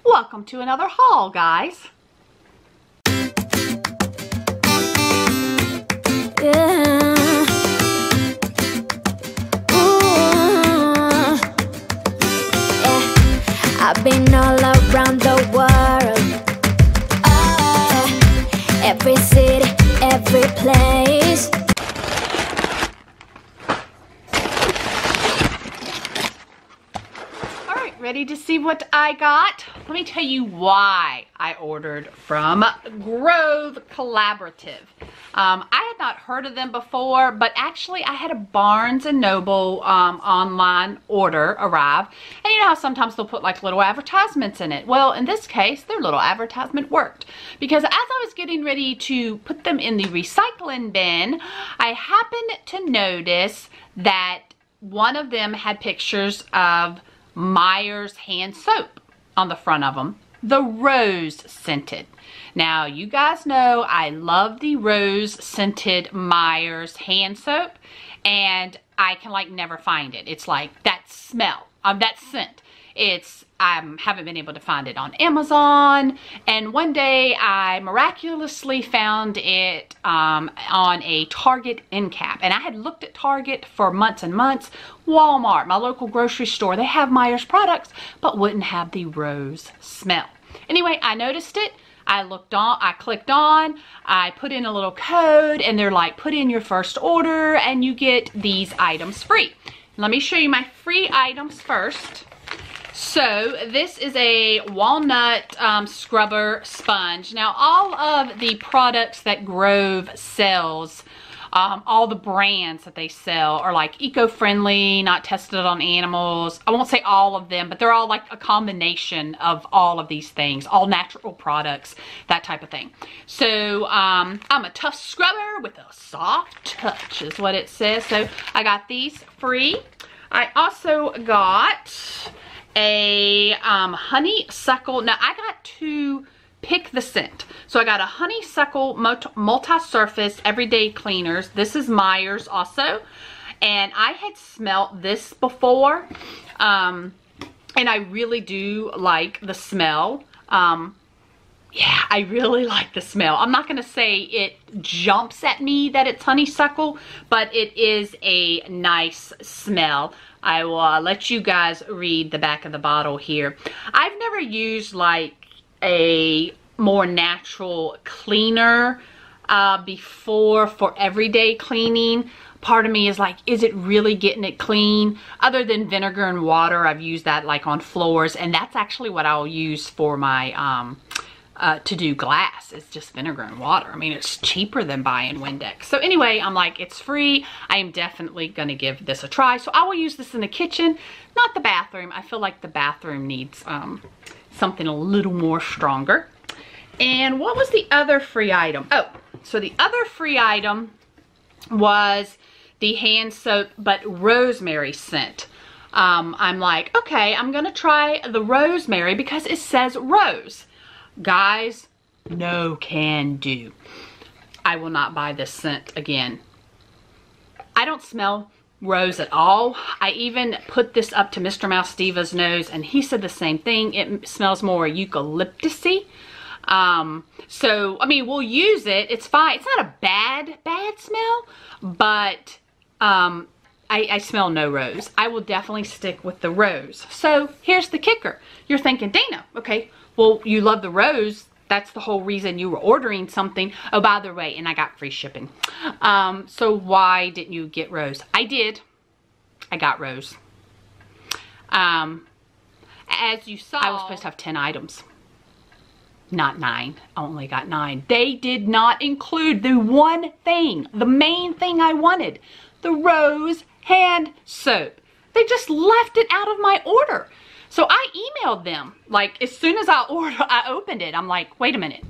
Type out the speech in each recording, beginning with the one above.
Welcome to another haul, guys. Yeah. Ooh. Yeah. I've been all around the world, every city, every place. Alright, ready to see what I got? Let me tell you why I ordered from Grove Collaborative. I had not heard of them before, but actually I had a Barnes & Noble online order arrive. And you know how sometimes they'll put like little advertisements in it? Well, in this case, their little advertisement worked. Because as I was getting ready to put them in the recycling bin, I happened to notice that one of them had pictures of Meyer's hand soap on the front of them, the rose scented. Now you guys know I love the rose scented Meyer's hand soap, and I can like never find it. It's like that smell, that scent. I haven't been able to find it on Amazon, and one day I miraculously found it on a Target end cap. And I had looked at Target for months and months. Walmart, my local grocery store, they have Meyer's products, but wouldn't have the rose smell. Anyway, I noticed it. I clicked on, I put in a little code, and they're like, put in your first order and you get these items free. Let me show you my free items first. So this is a walnut scrubber sponge. Now all of the products that Grove sells, all the brands that they sell are like eco-friendly, not tested on animals. I won't say all of them, but they're all like a combination of all of these things, all natural products, that type of thing. So I'm a tough scrubber with a soft touch is what it says. So I got these free. I also got a honeysuckle. Now I got to pick the scent. So I got a honeysuckle multi-surface everyday cleaners. This is Meyer's also, and I had smelled this before, and I really do like the smell. Yeah, I really like the smell. I'm not gonna say it jumps at me that it's honeysuckle, but it is a nice smell. I will let you guys read the back of the bottle here. I've never used like a more natural cleaner before for everyday cleaning. Part of me is like, is it really getting it clean? Other than vinegar and water, I've used that like on floors, and that's actually what I'll use for my to do glass. It's just vinegar and water. I mean, it's cheaper than buying Windex. So anyway, I'm like, it's free. I am definitely gonna give this a try. So I will use this in the kitchen, not the bathroom. I feel like the bathroom needs something a little more stronger. And what was the other free item? Oh, so the other free item was the hand soap, but rosemary scent. I'm like, okay, I'm gonna try the rosemary because it says rose. Guys, no can do. I will not buy this scent again. I don't smell rose at all. I even put this up to Mr. Mouse Diva's nose, and he said the same thing. It smells more eucalyptus-y. So, I mean, we'll use it. It's fine. It's not a bad smell, but I smell no rose. I will definitely stick with the rose. So, here's the kicker. You're thinking, Dana, okay, well, you love the rose. That's the whole reason you were ordering something. Oh, by the way, and I got free shipping. So why didn't you get rose? I did. I got rose. As you saw, I was supposed to have 10 items. Not 9. I only got 9. They did not include the one thing, the main thing I wanted, the rose hand soap. They just left it out of my order. So I emailed them, like as soon as I opened it, I'm like, wait a minute,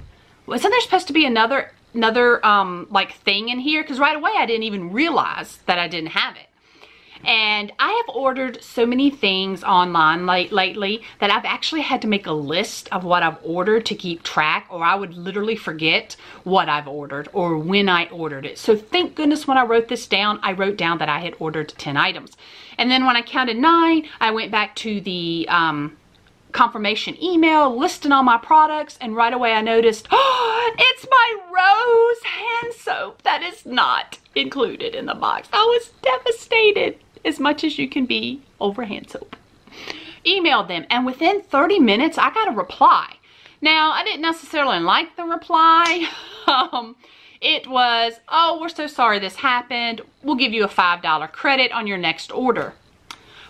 wasn't there supposed to be another like thing in here? Because right away I didn't even realize that I didn't have it. And I have ordered so many things online lately that I've actually had to make a list of what I've ordered to keep track, or I would literally forget what I've ordered or when I ordered it. So thank goodness when I wrote this down, I wrote down that I had ordered 10 items. And then when I counted 9, I went back to the confirmation email listing all my products, and right away I noticed, oh, it's my Rose hand soap that is not included in the box. I was devastated, as much as you can be over hand soap. Emailed them, and within 30 minutes I got a reply. Now, I didn't necessarily like the reply. It was, oh, we're so sorry this happened. We'll give you a $5 credit on your next order.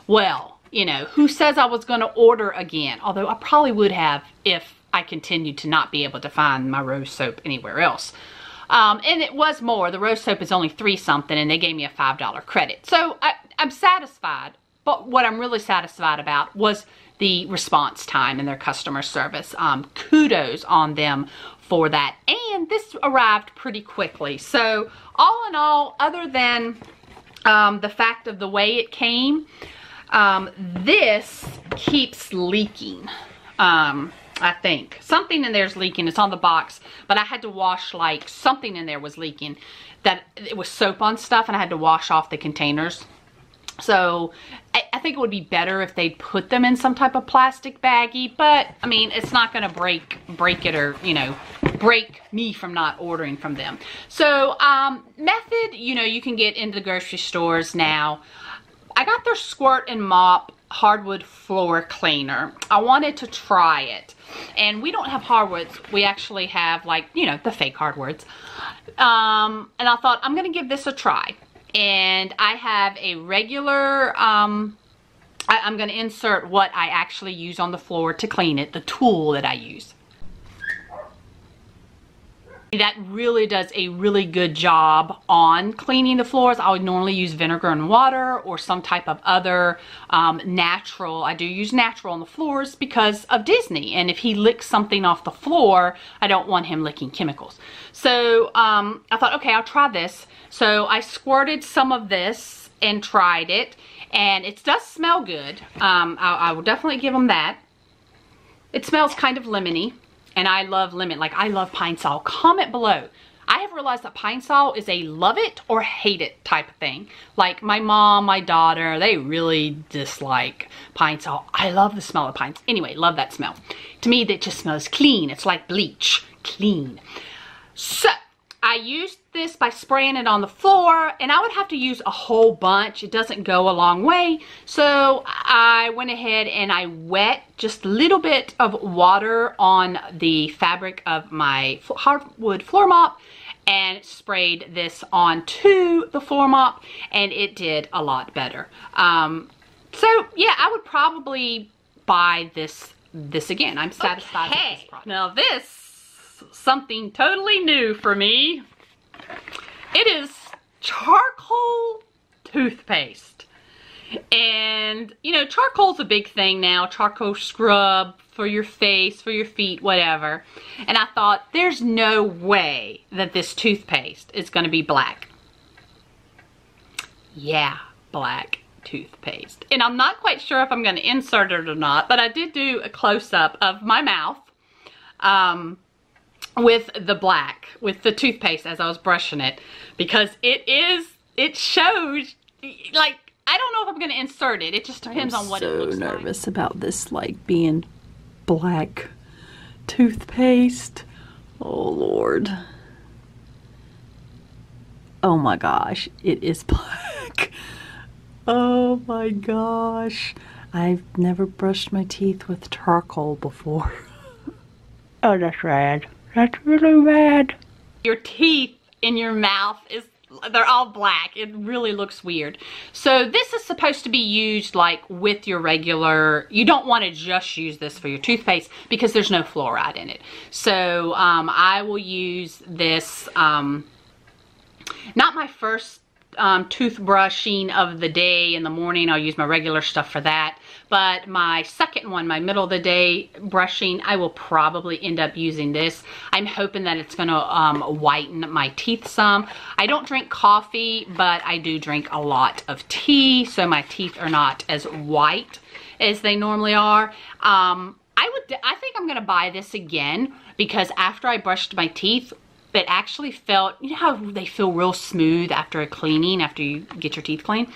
Well, you know, who says I was going to order again? Although I probably would have if I continued to not be able to find my Rose soap anywhere else. And it was more. The Rose soap is only $3 something, and they gave me a $5 credit. So I'm satisfied. But what I'm really satisfied about was the response time and their customer service. Kudos on them for that. And this arrived pretty quickly. So all in all, other than the fact of the way it came, this keeps leaking. I think something in there's leaking. It's on the box, but I had to wash, like, something in there was leaking, that it was soap on stuff, and I had to wash off the containers. So I think it would be better if they'd put them in some type of plastic baggie, but I mean, it's not going to break it, or, you know, break me from not ordering from them. So method, you know, you can get into the grocery stores now. I got their Squirt and Mop hardwood floor cleaner. I wanted to try it, and we don't have hardwoods. We actually have, like, you know, the fake hardwoods. And I thought, I'm gonna give this a try. And I have a regular, I'm gonna insert what I actually use on the floor to clean it, the tool that I use. That really does a really good job on cleaning the floors. I would normally use vinegar and water, or some type of other natural. I do use natural on the floors because of Disney. And if he licks something off the floor, I don't want him licking chemicals. So I thought, okay, I'll try this. So I squirted some of this and tried it. And it does smell good. I will definitely give them that. It smells kind of lemony. And I love lemon, like I love Pine Sol. Comment below. I have realized that Pine Sol is a love it or hate it type of thing. Like my mom, my daughter, they really dislike Pine Sol. I love the smell of pines. Anyway, love that smell. To me, that just smells clean. It's like bleach, clean. So I used this by spraying it on the floor, and I would have to use a whole bunch. It doesn't go a long way. So I went ahead and I wet just a little bit of water on the fabric of my hardwood floor mop and sprayed this onto the floor mop, and it did a lot better. So yeah, I would probably buy this again. I'm satisfied with this product. Now this, something totally new for me. It is charcoal toothpaste. And, you know, charcoal's a big thing now. Charcoal scrub for your face, for your feet, whatever. And I thought, there's no way that this toothpaste is going to be black. Yeah, black toothpaste. And I'm not quite sure if I'm going to insert it or not, but I did do a close-up of my mouth with the toothpaste as I was brushing it, because it shows, like, I don't know if I'm going to insert it. It just depends on what it looks like. I'm so nervous about this, like, being black toothpaste. Oh, Lord. Oh, my gosh. It is black. Oh, my gosh. I've never brushed my teeth with charcoal before. Oh, that's rad. That's really rad. Your teeth in your mouth they're all black. It really looks weird. So this is supposed to be used like with your regular, you don't want to just use this for your toothpaste because there's no fluoride in it. So I will use this, not my first toothbrushing of the day in the morning. I'll use my regular stuff for that. But my second one, my middle of the day brushing, I will probably end up using this. I'm hoping that it's going to whiten my teeth some. I don't drink coffee, but I do drink a lot of tea, so my teeth are not as white as they normally are. I think I'm going to buy this again, because after I brushed my teeth, it actually felt, you know how they feel real smooth after a cleaning, after you get your teeth clean?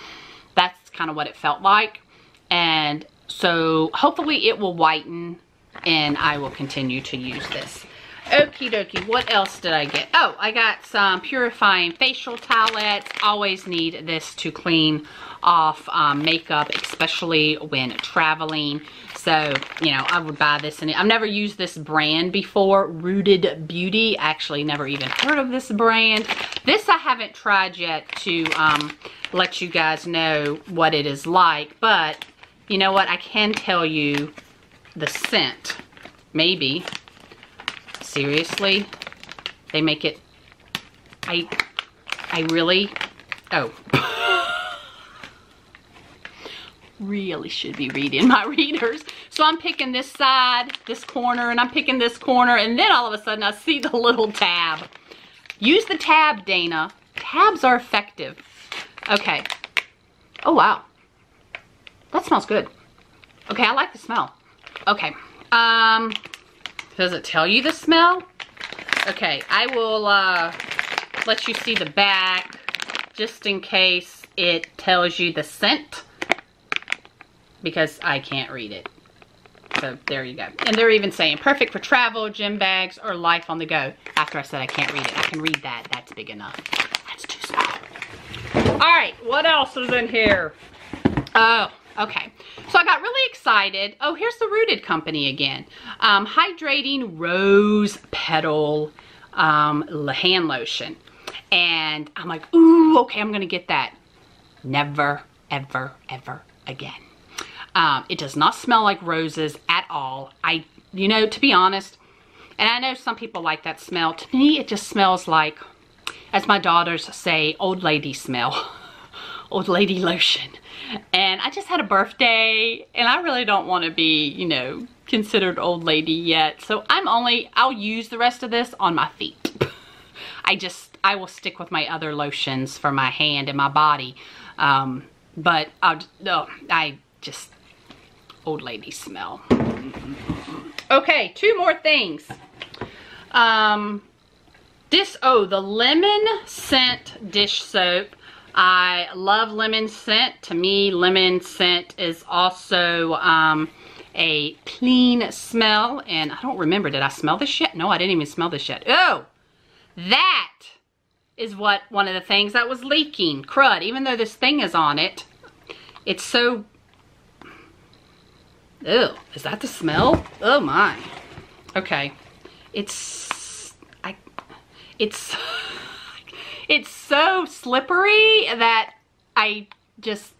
That's kind of what it felt like. And So hopefully it will whiten and I will continue to use this. Okie dokie, what else did I get? Oh, I got some purifying facial towelettes. Always need this to clean off makeup, especially when traveling. So, you know, I would buy this, and I've never used this brand before, Rooted Beauty. Actually, never even heard of this brand. This I haven't tried yet to let you guys know what it is like, but you know what? I can tell you the scent. Maybe. Seriously, they make it, I really, oh, really should be reading my readers. So I'm picking this side, this corner, and I'm picking this corner, and then all of a sudden I see the little tab. Use the tab, Dana. Tabs are effective. Okay. Oh, wow. That smells good. Okay, I like the smell. Okay. Does it tell you the smell? Okay, I will let you see the back just in case it tells you the scent, because I can't read it. So there you go. And they're even saying perfect for travel, gym bags, or life on the go. After I said I can't read it, I can read that. That's big enough. That's too small. All right, what else is in here? Oh, okay. So I got really excited. Oh, here's the Rooted company again. Hydrating Rose Petal hand lotion. And I'm like, ooh, okay, I'm going to get that. Never, ever, ever again. It does not smell like roses at all. You know, to be honest, and I know some people like that smell. To me, it just smells like, as my daughters say, old lady smell. Old lady lotion. And I just had a birthday, and I really don't want to be, you know, considered old lady yet. So I'll use the rest of this on my feet. I will stick with my other lotions for my hand and my body. But I just, old lady smell. Okay, two more things. The lemon scent dish soap. I love lemon scent. To me, lemon scent is also a clean smell. And I don't remember, did I smell this yet? No, I didn't even smell this yet. Oh, that is one of the things that was leaking. Crud, even though this thing is on it, it's so, ew, is that the smell? Oh my. Okay, it's so slippery that I just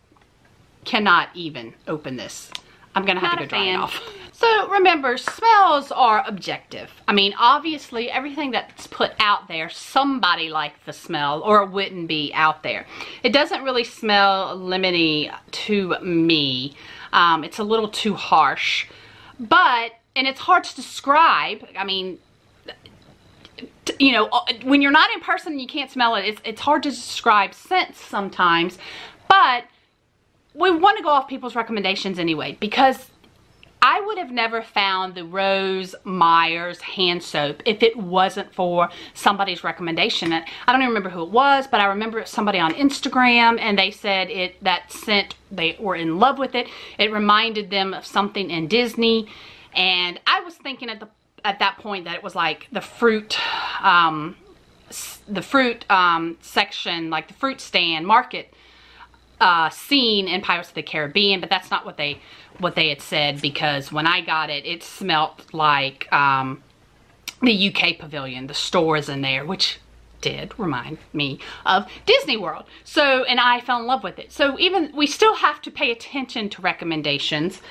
cannot even open this. I'm gonna have to go dry it off. So remember, smells are objective. I mean, obviously everything that's put out there, somebody liked the smell or it wouldn't be out there. It doesn't really smell lemony to me. It's a little too harsh, and it's hard to describe. I mean, you know, when you're not in person and you can't smell it, it's hard to describe scents sometimes, but we want to go off people's recommendations anyway, because I would have never found the Rose Myers hand soap if it wasn't for somebody's recommendation. And I don't even remember who it was, but I remember somebody on Instagram, and they said that scent, they were in love with it. It reminded them of something in Disney, and I was thinking at that point that it was like the fruit section, like the fruit stand market scene in Pirates of the Caribbean, but that's not what they had said, because when I got it, it smelled like the UK pavilion, the stores in there, which did remind me of Disney World. So, and I fell in love with it. So we still have to pay attention to recommendations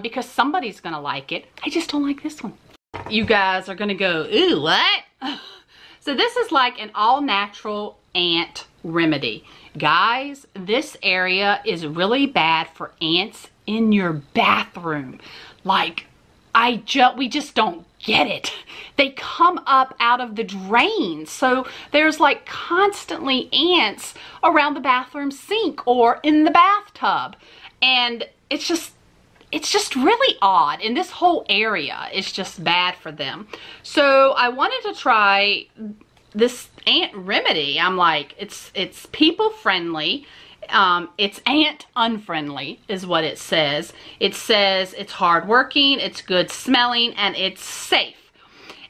because somebody's gonna like it. I just don't like this one. You guys are gonna go, ooh, what? So this is like an all-natural ant remedy. Guys, this area is really bad for ants in your bathroom. Like, we just don't get it. They come up out of the drains. So there's like constantly ants around the bathroom sink or in the bathtub. And it's just really odd. And this whole area is just bad for them. So I wanted to try this ant remedy. I'm like, it's people friendly. It's ant unfriendly is what it says. It says it's hardworking, it's good smelling, and it's safe.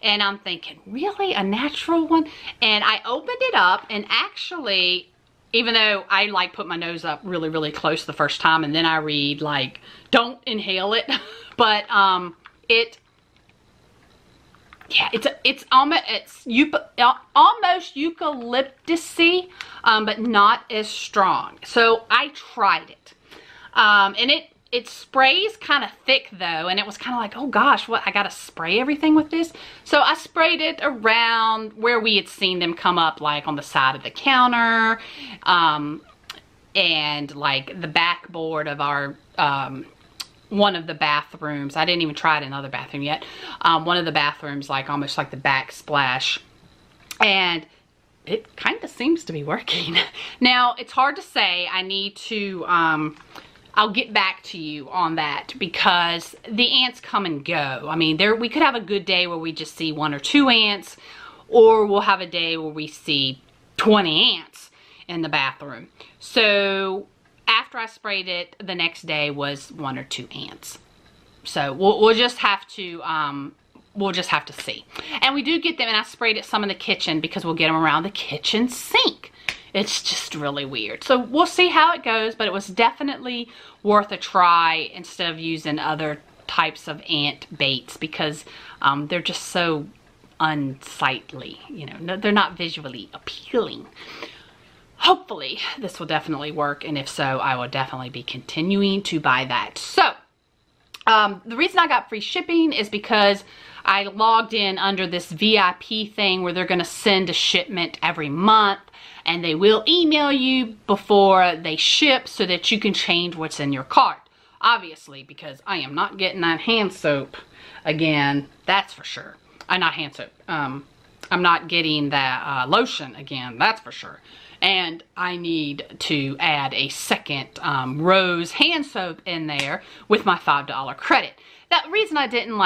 And I'm thinking, really? A natural one? And I opened it up, and actually, even though I like put my nose up really, really close the first time, and then I read like, don't inhale it. But it's almost eucalyptus-y, but not as strong. So I tried it, and it sprays kind of thick though, and it was kind of like, oh gosh, what, I gotta spray everything with this? So I sprayed it around where we had seen them come up, like on the side of the counter, and like the backboard of our one of the bathrooms. I didn't even try it in another bathroom yet. One of the bathrooms, like almost like the backsplash, and it kind of seems to be working. Now it's hard to say. I need to I'll get back to you on that, because the ants come and go. I mean, we could have a good day where we just see 1 or 2 ants, or we'll have a day where we see 20 ants in the bathroom. So after I sprayed it, the next day was 1 or 2 ants. So we'll just have to see. And we do get them, and I sprayed it some in the kitchen because we'll get them around the kitchen sink. It's just really weird. So we'll see how it goes, but it was definitely worth a try instead of using other types of ant baits, because they're just so unsightly. You know, they're not visually appealing. Hopefully this will definitely work, and if so, I will definitely be continuing to buy that. So the reason I got free shipping is because I logged in under this VIP thing where they're going to send a shipment every month, and they will email you before they ship so that you can change what's in your cart. Obviously, because I am not getting that hand soap again, that's for sure. Not hand soap. I'm not getting that lotion again, that's for sure. And I need to add a second Rose hand soap in there with my $5 credit. The reason I didn't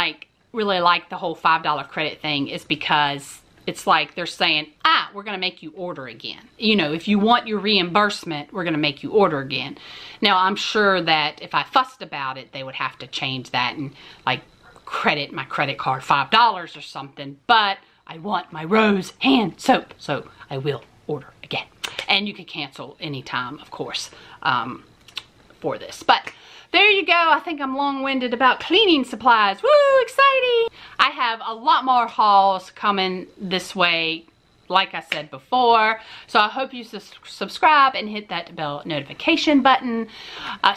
really like the whole $5 credit thing is because it's like they're saying, we're going to make you order again. You know, if you want your reimbursement, we're going to make you order again. Now, I'm sure that if I fussed about it, they would have to change that and like credit my credit card $5 or something. But I want my Rose hand soap, so I will order again. And you can cancel anytime, of course, for this. But there you go. I think I'm long-winded about cleaning supplies. Woo, exciting! I have a lot more hauls coming this way, like I said before. So I hope you subscribe and hit that bell notification button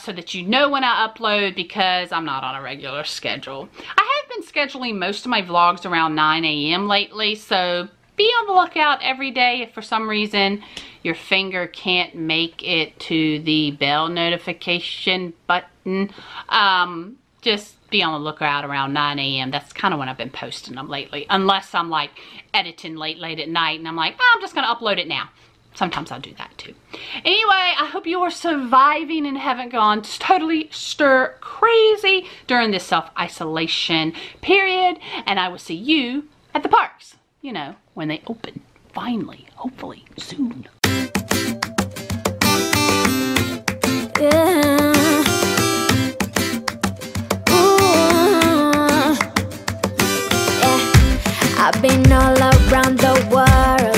so that you know when I upload, because I'm not on a regular schedule. I have been scheduling most of my vlogs around 9 a.m. lately, so be on the lookout every day if for some reason your finger can't make it to the bell notification button. Just be on the lookout around 9 a.m. That's kind of when I've been posting them lately. Unless I'm like editing late at night and I'm like, I'm just going to upload it now. Sometimes I'll do that too. Anyway, I hope you are surviving and haven't gone totally stir crazy during this self-isolation period. And I will see you at the parks, you know, when they open. Finally, hopefully soon. I've been all around the world,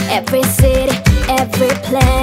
every city, every place.